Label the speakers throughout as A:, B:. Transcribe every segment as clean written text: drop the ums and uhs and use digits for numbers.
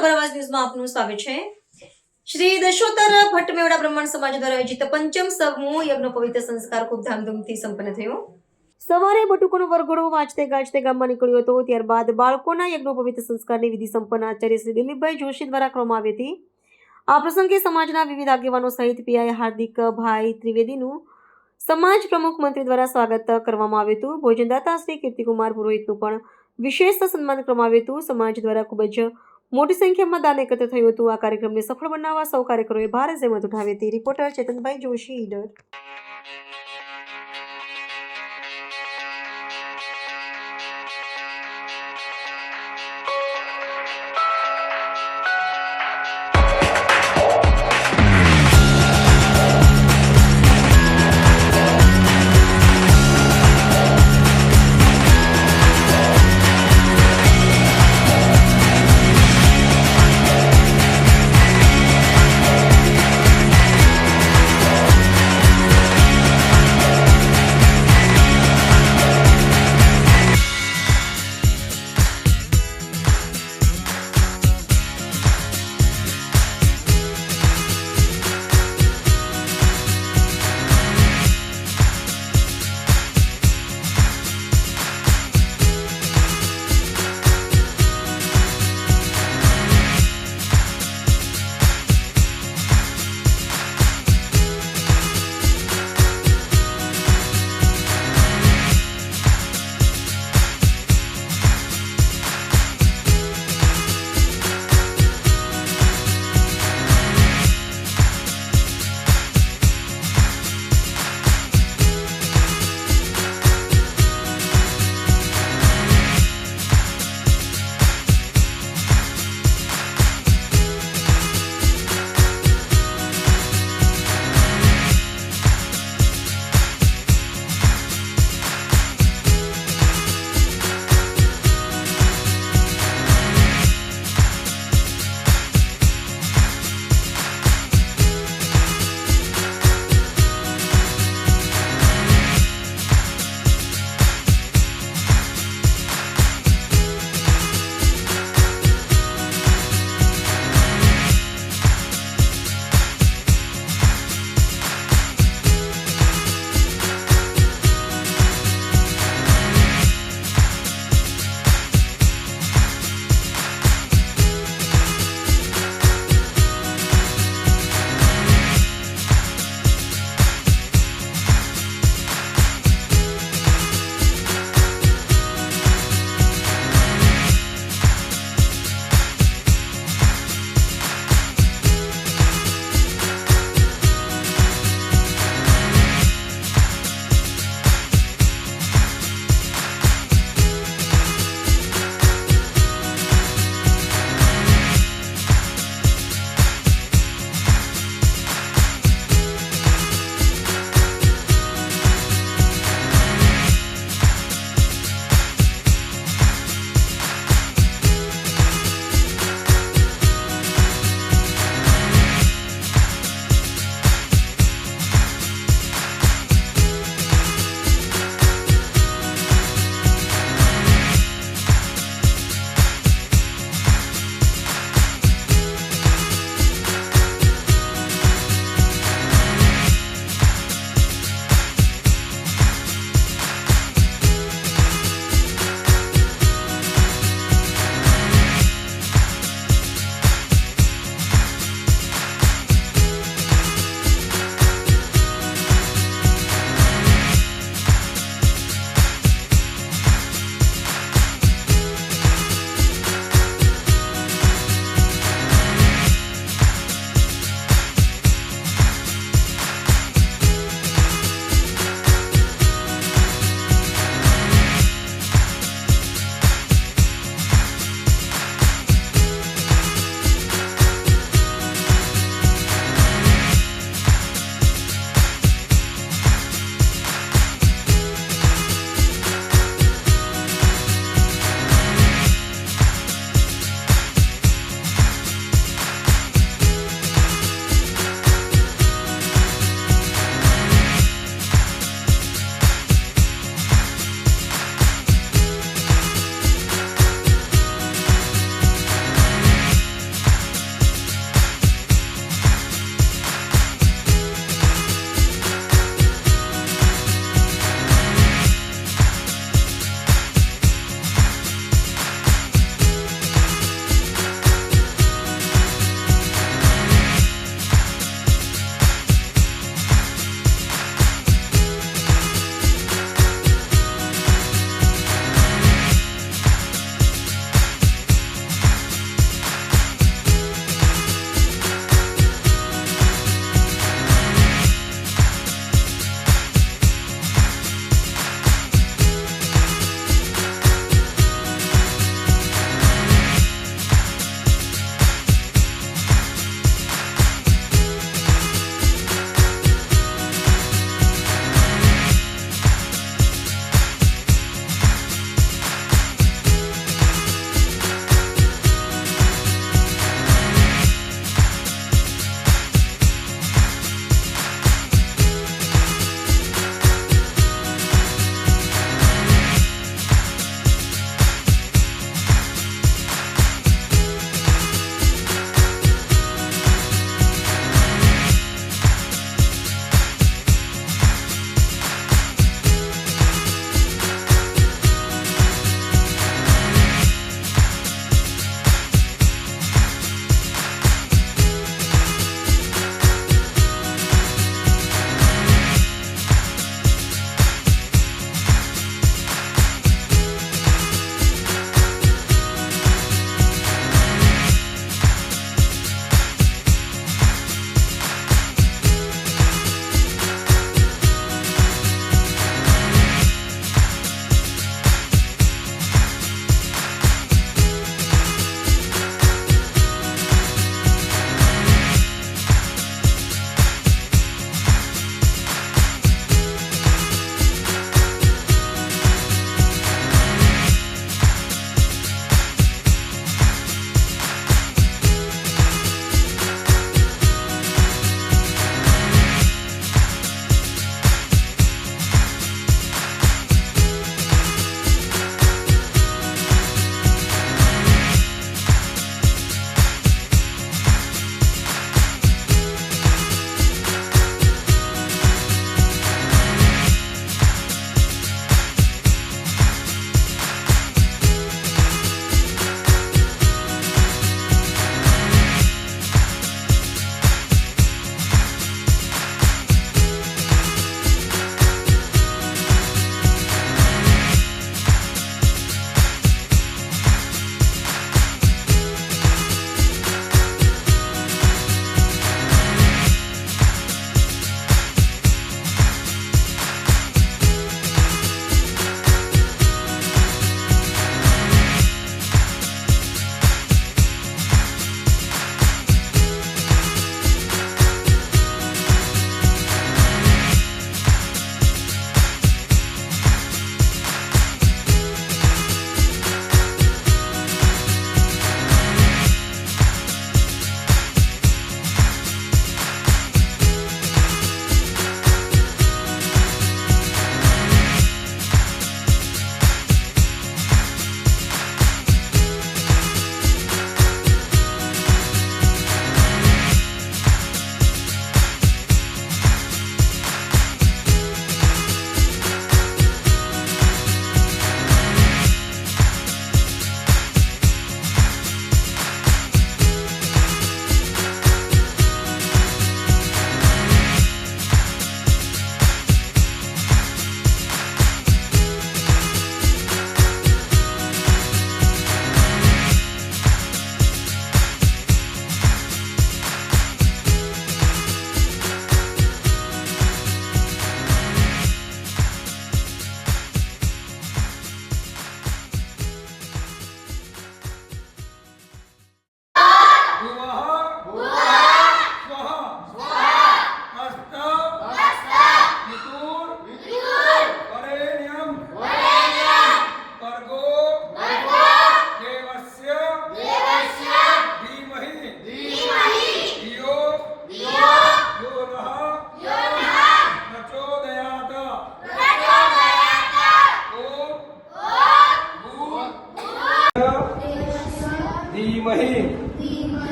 A: સાબર આવાજ ન્યૂઝમાં આપનું સ્વાગત છે। શ્રી દશોત્તર ભટ્ટ મેવડા બ્રહ્મણ સમાજ દ્વારા આયોજિત પંચમ સમૂહ યજ્ઞોપવિત સંસ્કાર ખૂબ ધામધૂમથી સંપન્ન થયો। સવારે બટુકોનો વરઘોડો વાંચતે ગાજતે ગામમાં નીકળ્યો હતો। ત્યારબાદ બાળકોના યજ્ઞોપવિત સંસ્કારની વિધિ સંપન્ન આચાર્ય શ્રી દિલીપભાઈ જોશી દ્વારા કરવામાં આવી હતી। આ પ્રસંગે સમાજના વિવિધ આગેવાનો સહિત પીઆઈ હાર્દિકભાઈ ત્રિવેદીનું સમાજ પ્રમુખ મંત્રી દ્વારા સ્વાગત કરવામાં આવ્યું હતું। ભોજનદાતા શ્રી કીર્તિકુમાર પુરોહિતનું પણ વિશેષ સન્માન કરવામાં આવ્યું હતું। સમાજ દ્વારા ખૂબ જ મોટી સંખ્યામાં દાન એકત્ર થયું હતું। આ કાર્યક્રમને સફળ બનાવવા સૌ કાર્યકરોએ ભારે જહેમત ઉઠાવી હતી। રિપોર્ટર ચેતનભાઈ જોશી, ઈડર।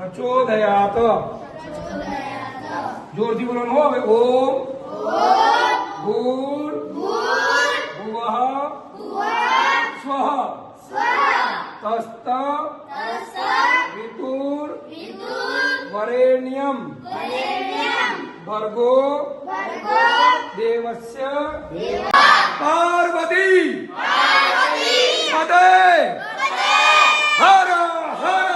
B: પ્રચોદયાત જોરથી બોલવાનું હો હવે ઓમ ભૂર ભુવઃ સ્વઃ તસ્ત વિતુર વરેણ્યમ ભર્ગો દેવસ્ય પાર્વતી પદે હર હર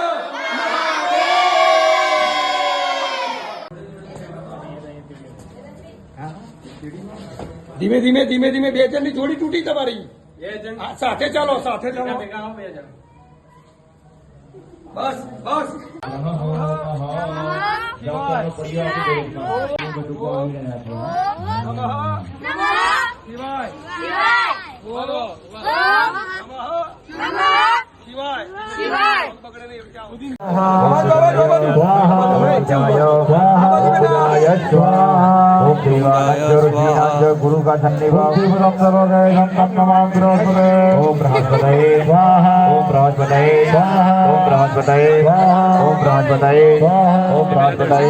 B: ધીમે ધીમે ધીમે ધીમે બે જણની જોડી તૂટી તમારી સાથે ચાલો સાથે ચાલો બસ બસ
C: गुरु का धन्यवाद ओम बृहस्पतये ओम बृहस्पतये ओम बृहस्पतये ओम बृहस्पतये ओम बृहस्पतये ओम बृहस्पतये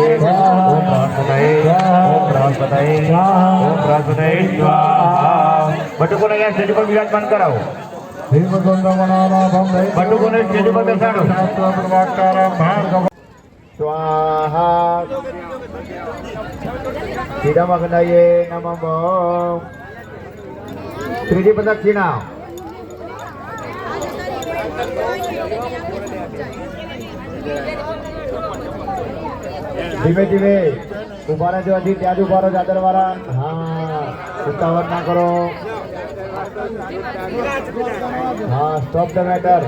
C: ओम बृहस्पतये ओम बृहस्पतये स्वाहा। बटुको ने स्टेज पर विराजमान कराओ। बटुको ने स्टेज पर बेसाडो। स्वाहा क्षीरमग्नये नमः। त्रिजी प्रदक्षिणा धीमे धीमे उभा रहજો હજી ત્યાં જ ઉભા રહો ચાદર વાળા હા ઉતાવળ ના કરો હા સ્ટોપ ધ મેટર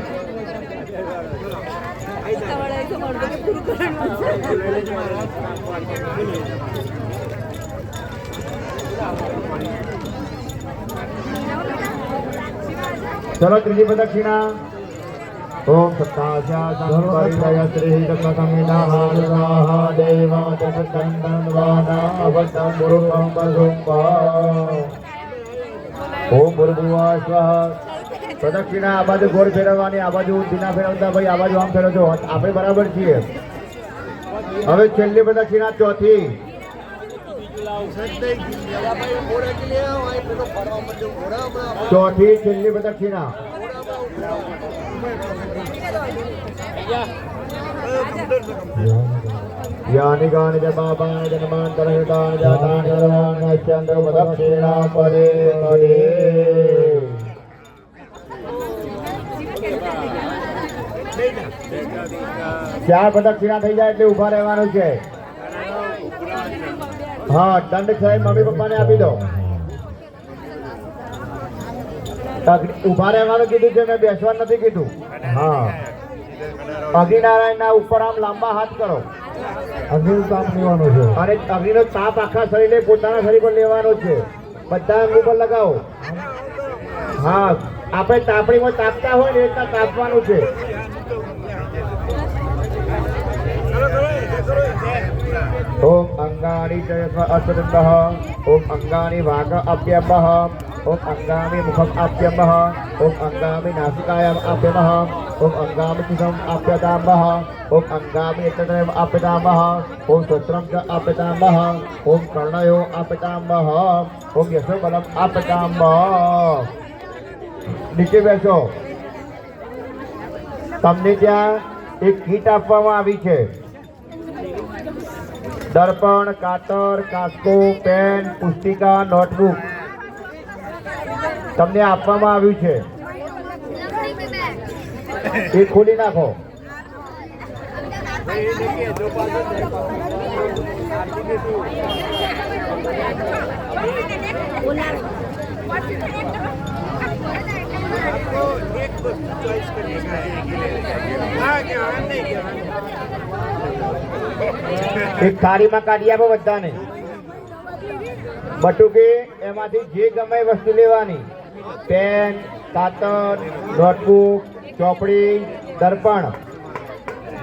C: चलो त्रिजी प्रदक्षिणा ओम सत्तास्या संपरिजय श्री दत्तकमिनाः देवा जगदन्दनवाना अवतं गुरुं पदुम्बा ओम भूर्भुवः स्वः। प्रदक्षिणा आ बाजू गोળ ફેરવવાની આ બાજુ ઊંધી ફેરવતા ભાઈ આ બાજુ આમ ફેરવજો આપણે બરાબર છીએ। હવે છેલ્લી પ્રદક્ષિણા ચોથી चौथी छेल्ली प्रदक्षिणा यानि गानि च पापानि जन्मान्तरहितानि जातानि सर्वाणि चन्द्र प्रदक्षिणा पदे पदे। चार प्रदक्षिणा થઈ જાય એટલે ઊભા રહેવાનું છે। हाँ दंड साहेब मम्मी पप्पा ने आपी दो उभा રહેવાનું કીધું છે મેં બેસવા નથી કીધું। હા અગ્નિનારાયણના ઉપર આમ લાંબા હાથ કરો અગ્નિનો તાપ લેવાનો છે અને અગ્નિનો તાપ આખા શરીરે પોતાના શરીર પર લેવાનો છે બધા અંગ ઉપર લગાવો। હા આપણે તાપણીમાં તાપતા હોય ને એટલા તાપવાનું છે। ओम अंगानि च अस्वदन्तः ओम अंगानि वाक अप्यमः ओम अंगानि मुखम अप्यमः ओम अंगानि नासिकायाम अप्यमः ओम अंगानि चिसम अप्यतामः ओम अंगानि एतद्रव अप्यतामः ओम श्रोत्रम च अप्यतामः ओम कर्णयो अप्यतामः ओम यशोबलम अप्यतामः। नीचे બેસો। તમને ત્યાં એક કીટ આપવામાં આવી છે। दर्पण कातर कास्को पेन पुस्तिका नोटबुक तमने आपवामां आव्युं छे ए खोली नाखो। एक थाली में काढ़ी आपो बधाने बटुके एमांथी जे गमे वस्तु लेवानी पेन कातर नोटबुक चोपड़ी दर्पण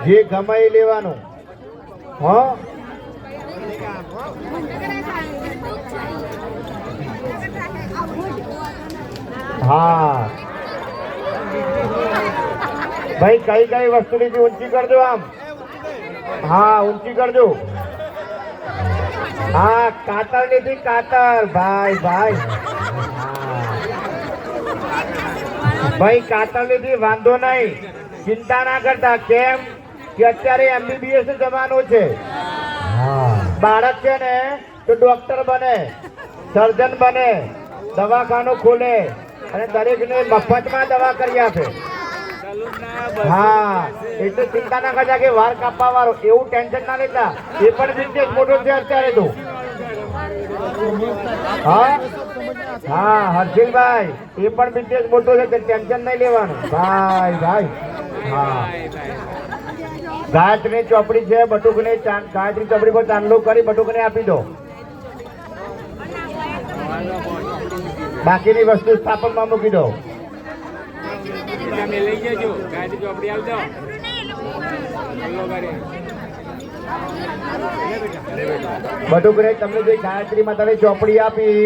C: जे गमे ए लेवानुं। हाँ हाँ भाई कई कई वस्तु ऊंची कर दो आम હા ઊંચી કરજો. હા કાતર લીધી કાતર ભાઈ ભાઈ. ભાઈ કાતર લીધી વાંધો નહીં, ચિંતા ના કરતા. કેમ કે અત્યારે MBBS જમાનો છે. બાળક છે ને તો ડોક્ટર બને, સર્જન બને, દવાખાનું ખોલે અને દરેકને મફતમાં દવા કરી આપે. હા એટલે ચિંતા ના કરતા કે વાર કાપવા વાળો એવું ટેન્શન ના લેતા. એ પણ બિઝનેસ મોટો છે અત્યારે તો. હા હા હર્ષિલભાઈ એ પણ બિઝનેસ મોટો છે, ટેન્શન નહીં લેવાનું ભાઈ ભાઈ. હા ગાયત્રી ચોપડી છે, બટુકને ગાયત્રી ચોપડી પર ચાંદલો કરી બટુકને આપી દો. બાકીની વસ્તુ સ્થાપનમાં મૂકી દો.
B: લઈ જજો ગાયત્રી ચોપડી આવજો.
C: બટુકને તમને જે ગાયત્રી માતાની ચોપડી આપી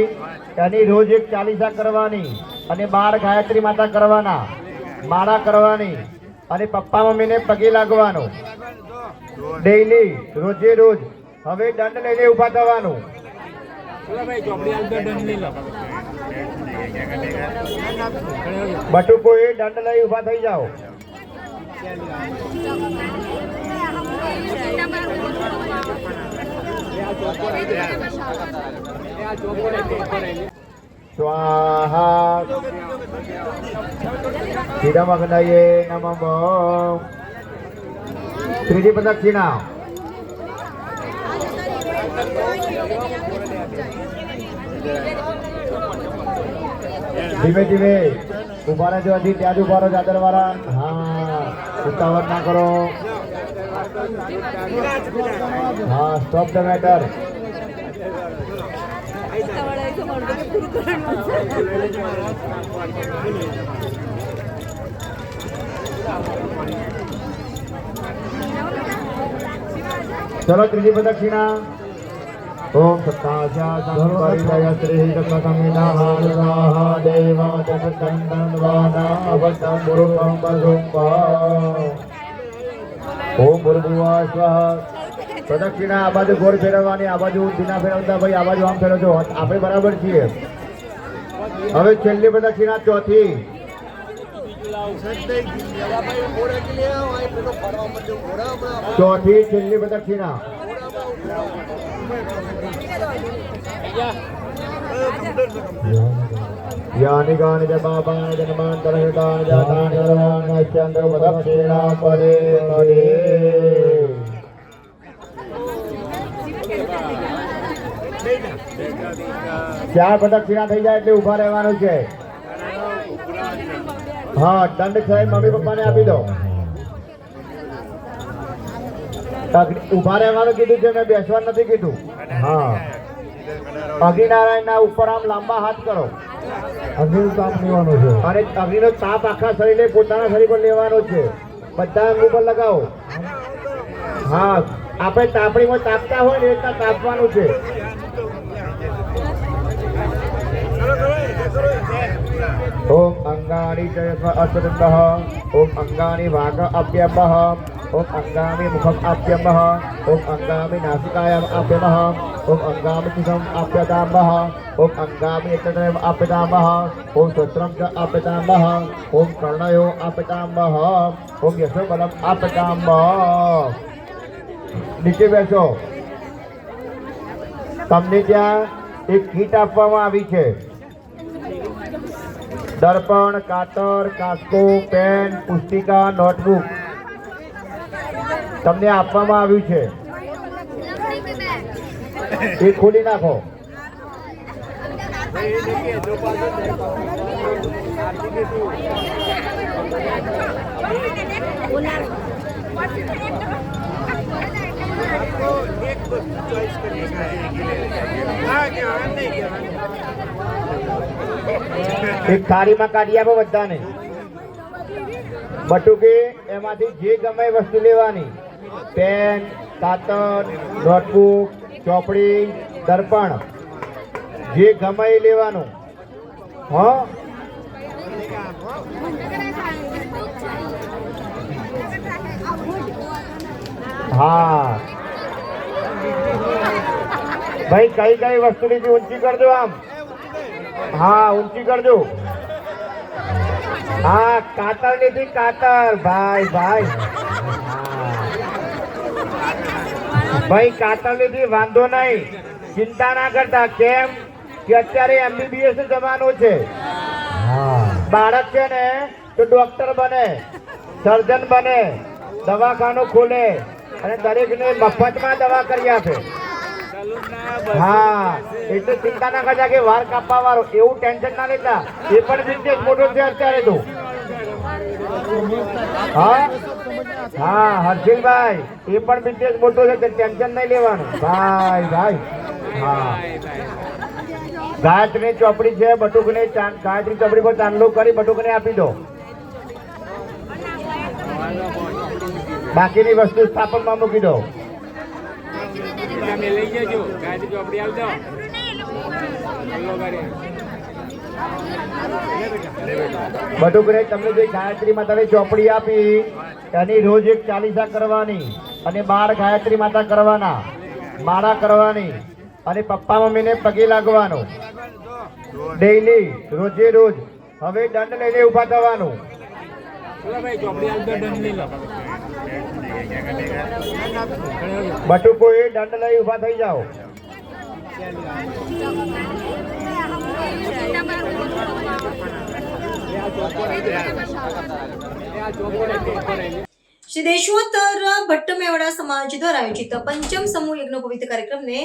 C: એની રોજ એક ચાલીસા કરવાની અને 12 ગાયત્રી માતા કરવાના, માળા કરવાની અને પપ્પા મમ્મીને પગે લાગવાનું ડેઈલી, રોજે રોજ. હવે દંડ લઈને ઉભા થવાનું. બટુકો એ દંડ લઈ ઉભા થઈ જાઓ. સ્વાહા ક્ષીરમગ્નયે નમઃ. ત્રીજી પ્રદક્ષિણા. ધીમે ધીમે ઉભા રહેજો. હજી ત્યાં જ ઉભા રહો ચાદર વાળા. હા ઉતાવળ ના કરો. હા સ્ટોપ ધ મેટર. ચલો ત્રીજી પ્રદક્ષિણા. ઓમ સત્તાસ્યા સંપરિલય શ્રી દક્ષમિનાહારસાહ દેવા જગતંદનવાના અવતં ગુરુપં વસુંભા. ઓમ ભૂર્ભુવઃ સ્વઃ. પ્રદક્ષિણા આ બાજુ ગોળ ફેરવવાની, આ બાજુ ધીના ફેરવતા ભાઈ, આ બાજુ આમ ફેરવજો. આપણે બરાબર છીએ. હવે છેલ્લી પ્રદક્ષિણા ચોથી. ચોથી છેલ્લી પ્રદક્ષિણા. यानि कानि च पापानि जन्मान्तरहितानि जातानि सर्वाण्यस्यन्तो प्रदक्षिणां पदे पदे. ચાર પ્રદક્ષિણા થઈ જાય એટલે ઉભા રહેવાનું છે. હા દંડ સાહેબ મમ્મી પપ્પાને આપી દો. ઉભા રહેવાનું કીધું છે, મેં બેસવા નથી કીધું. હા અગ્નિનારાયણ ના ઉપર આમ લાંબા હાથ કરો. અગ્નિ તાપ લેવાનો છે અને અગ્નિનો તાપ આખા શરીરે પોતાના શરીર પર લેવાનો છે. બધા અંગ ઉપર લગાવો. હા આપણે તાપણીમાં તાપતા હોય ને એ રીતના તાપવાનું છે. ઓમ અંગાની અસ્વતંતઃ. ઓમ અંગાની વાક અપ્યમઃ. ઓમ અંગામી મુખમ આપ્યમઃ. ઓમ અંગામી નાસિકાયામ આપ્યમઃ. ઓમ અંગામી મુખમ આપ્યતામઃ. ઓમ અંગામી એતદ્રમ આપ્યતામઃ. ઓમ સત્રમ ચ આપ્યતામઃ. ઓમ કર્ણયો આપ્યતામઃ. ઓમ યશો બલમ આપ્યતામઃ. નીચે બેસો. તમને ત્યાં એક કીટ આપવામાં આવી છે. દર્પણ, કાતર, કાસ્કો, પેન, પુસ્તિકા, નોટબુક તમને આપવામાં આવ્યું છે. એ ખોલી નાખો. એક થાળીમાં કાઢી આપો બધાને. બટુકે એમાંથી જે ગમે વસ્તુ લેવાની. પેન, કાતર, નોટબુક, ચોપડી, દર્પણ, જે ગમે એ લેવાનું. હા હા ભાઈ કઈ કઈ વસ્તુની ઊંચી કરજો આમ હા ઊંચી કરજો હા કાતર લીધી કાતર ભાઈ ભાઈ ભાઈ કાતર લીધી વાંધો નહીં ચિંતા ના કરતા કેમ કે અત્યારે MBBS નો જમાનો છે બાળક છે ને તો ડોક્ટર બને સર્જન બને દવાખાનું ખોલે અને દરેકને મફતમાં દવા કરી આપે હા એટલે ચિંતા ના કરતા કે વાર કાપવા વાળો એવું ટેન્શન ના લેતા એ પણ બિઝનેસ મોટો છે અત્યારે તો હા હા હર્ષિલભાઈ એ પણ બિઝનેસ મોટો છે ટેન્શન નહીં લેવાનું ભાઈ ભાઈ હા ગાયત્રી ચોપડી છે બટુકને ગાયત્રી ચોપડી પર ચાંદલો કરી બટુકને આપી દો બાકીની વસ્તુ સ્થાપનમાં મૂકી દો બટુકને તમને જે ગાયત્રી માતાની ચોપડી આપી એની રોજ એક ચાલીસા કરવાની અને 12 ગાયત્રી માતા કરવાના માળા કરવાની અને પપ્પા મમ્મીને પગે લાગવાનું ડેઈલી રોજે રોજ હવે દંડ લઈને ઉભા થવાનું બટુકો એ દંડ લઈ ઉભા થઈ જાઓ
A: શ્રી દેશોત્તર ભટ્ટ મેવાડા સમાજ દ્વારા આયોજિત પંચમ સમૂહ યજ્ઞ પવિત્ર કાર્યક્રમને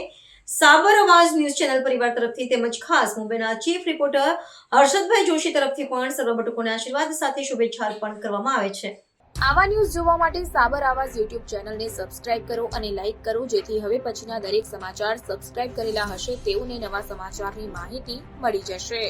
A: સાબર અવાજ ન્યૂઝ ચેનલ પરિવાર તરફથી તેમજ ખાસ મુંબઈના ચીફ રિપોર્ટર હર્ષદભાઈ જોશી તરફથી પણ સર્વ બટુકોને આશીર્વાદ સાથે શુભેચ્છા અર્પણ કરવામાં આવે છે.
D: આવા ન્યૂઝ જોવા માટે સાબર આવાઝ યુટ્યુબ ચેનલને સબસ્ક્રાઇબ કરો અને લાઇક કરો જેથી હવે પછીના દરેક સમાચાર સબસ્ક્રાઇબ કરેલા હશે તેઓને નવા સમાચારની માહિતી મળી જશે.